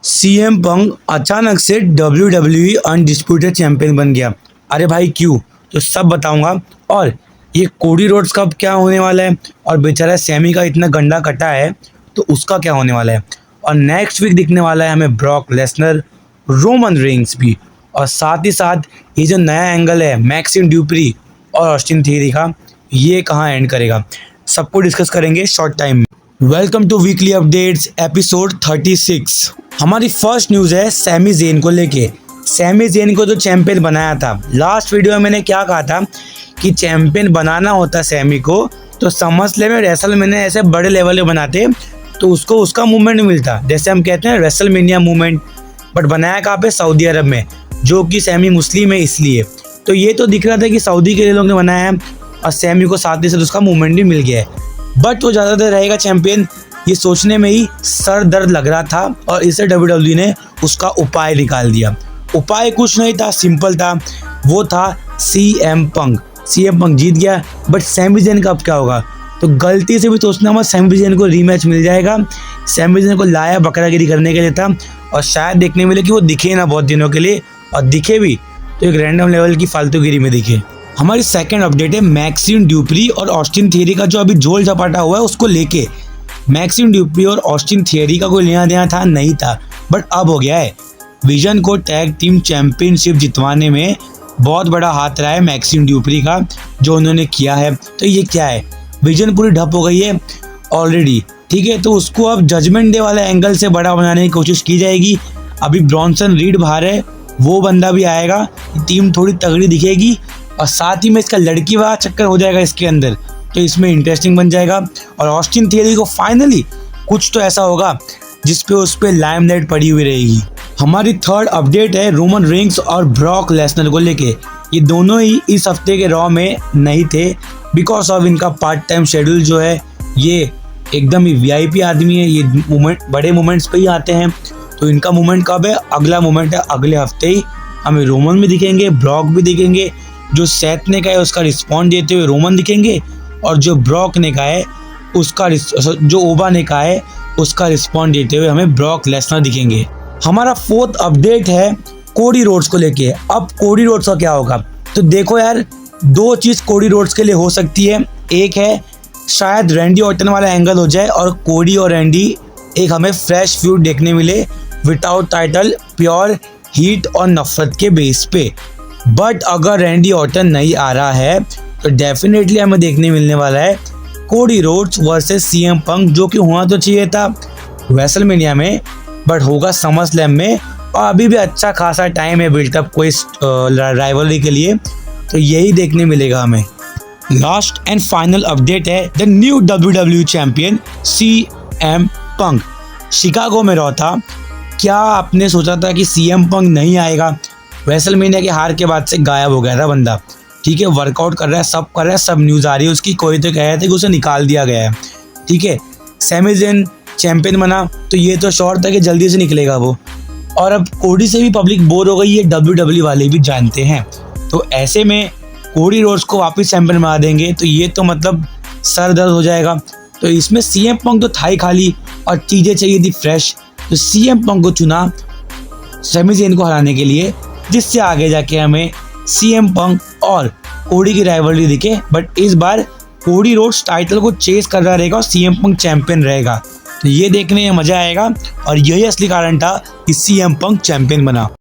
CM पंग अचानक से WWE अनडिस्प्यूटेड चैंपियन बन गया। अरे भाई क्यों? तो सब बताऊंगा। और ये कोडी रोड्स का क्या होने वाला है, और बेचारा सैमी का इतना गंडा कटा है तो उसका क्या होने वाला है। और नेक्स्ट वीक दिखने वाला है हमें ब्रॉक लेसनर, रोमन रेंग्स भी। और साथ ही साथ ये जो नया एंगल है मैक्सिम ड्यूप्री और ऑस्टिन थियरी का, ये कहाँ एंड करेगा, सबको डिस्कस करेंगे शॉर्ट टाइम में। Welcome to weekly updates episode 36। हमारी फर्स्ट न्यूज़ है सैमी ज़ेन को लेके। सैमी ज़ेन को जो चैंपियन बनाया था, लास्ट वीडियो में मैंने क्या कहा था कि चैंपियन बनाना होता सैमी को तो समरस्लैम में रेसलमेनिया ऐसे बड़े लेवल पे बनाते तो उसको उसका मूवमेंट मिलता, जैसे हम कहते हैं रेसलमेनिया मूवमेंट। बट बनाया कहाँ पे? सऊदी अरब में, जो कि सैमी मुस्लिम है इसलिए। तो ये तो दिख रहा था कि सऊदी के लोग ने बनाया है और सैमी को साथ ही साथ उसका मूवमेंट भी मिल गया है। बट वो ज़्यादा देर रहेगा चैंपियन, ये सोचने में ही सर दर्द लग रहा था और इसे WWE ने उसका उपाय निकाल दिया। उपाय कुछ नहीं था, सिंपल था, वो था CM पंग। CM पंग जीत गया, बट सैमी ज़ेन का अब क्या होगा? तो गलती से भी सोचना मत, सैमी ज़ेन को रीमैच मिल जाएगा। सैमी ज़ेन को लाया बकरागिरी करने के लिए था और शायद देखने मिले कि वो दिखे ना बहुत दिनों के लिए, और दिखे भी तो एक रैंडम लेवल की फालतूगिरी में दिखे। हमारी सेकंड अपडेट है मैक्सिम ड्यूप्री और ऑस्टिन थियरी का जो अभी झोल झपाटा हुआ है उसको लेके। मैक्सिम ड्यूप्री और ऑस्टिन थियरी का कोई लेना देना था नहीं था, बट अब हो गया है। विजन को टैग टीम चैंपियनशिप जितवाने में बहुत बड़ा हाथ रहा है मैक्सिम ड्यूप्री का, जो उन्होंने किया है। तो ये क्या है, विजन पूरी ढप हो गई है ऑलरेडी, ठीक है। तो उसको अब जजमेंट डे वाले एंगल से बड़ा बनाने की कोशिश की जाएगी। अभी ब्रॉन्सन रीड बाहर है, वो बंदा भी आएगा, टीम थोड़ी तगड़ी दिखेगी और साथ ही में इसका लड़की वाला चक्कर हो जाएगा इसके अंदर, तो इसमें इंटरेस्टिंग बन जाएगा। और ऑस्टिन थियरी को फाइनली कुछ तो ऐसा होगा जिसपे उस पर लाइमलाइट पड़ी हुई रहेगी। हमारी थर्ड अपडेट है रोमन रेंग्स और ब्रॉक लेसनर को लेके। ये दोनों ही इस हफ्ते के रॉ में नहीं थे बिकॉज ऑफ इनका पार्ट टाइम शेड्यूल जो है। ये एकदम ही VIP आदमी है, ये मूवमेंट बड़े मूवमेंट्स पे ही आते हैं। तो इनका मूवमेंट कब है? अगला मूवमेंट है अगले हफ्ते ही। हमें रोमन भी दिखेंगे, ब्रॉक भी दिखेंगे। जो सेथ ने कहा है उसका रिस्पॉन्स देते हुए रोमन दिखेंगे, और जो ब्रॉक ने कहा है उसका, जो ओबा ने कहा है उसका रिस्पॉन्स देते हुए हमें ब्रॉक लेसनर दिखेंगे। हमारा फोर्थ अपडेट है कोडी रोड्स को लेके। अब कोडी रोड्स का क्या होगा? तो देखो यार, दो चीज़ कोडी रोड्स के लिए हो सकती है। एक है शायद रैंडी ऑर्टन वाला एंगल हो जाए और कोडी और रैंडी एक हमें फ्रेश फ्यूड देखने मिले विदाउट टाइटल, प्योर हीट और नफरत के बेस पे। बट अगर रैंडी ऑर्टन नहीं आ रहा है तो डेफिनेटली हमें देखने मिलने वाला है कोडी रोड्स वर्सेस CM पंग, जो कि होना तो चाहिए था रेसलमेनिया में, बट होगा समरस्लैम में। और अभी भी अच्छा खासा टाइम है बिल्टअप कोई राइवलरी के लिए, तो यही देखने मिलेगा हमें। लास्ट एंड फाइनल अपडेट है the new WWE champion CM पंग। शिकागो में रहा था। क्या आपने सोचा था कि CM पंग नहीं आएगा? रेसलमेनिया के हार के बाद से गायब हो गया था बंदा, ठीक है। वर्कआउट कर रहा है, सब कर रहा है, सब न्यूज़ आ रही है उसकी। कोई तो कह रहे थे कि उसे निकाल दिया गया है, ठीक है। सैमी ज़ेन चैंपियन बना तो ये तो श्योर था कि जल्दी से निकलेगा वो। और अब कोडी से भी पब्लिक बोर हो गई है, WWE वाले भी जानते हैं। तो ऐसे में कोडी रोड्स को वापस चैंपियन बना देंगे तो ये तो मतलब सर दर्द हो जाएगा। तो इसमें CM पंग तो था ही खाली और चीज़ें चाहिए थी फ्रेश, तो CM पंग को चुना सैमी ज़ेन को हराने के लिए, जिससे आगे जाके हमें CM पंग और कोडी की राइवलरी दिखे। बट इस बार कोडी रोड्स टाइटल को चेस कर रहा रहेगा और CM पंग चैंपियन रहेगा। तो ये देखने में मज़ा आएगा और यही असली कारण था कि CM पंग चैंपियन बना।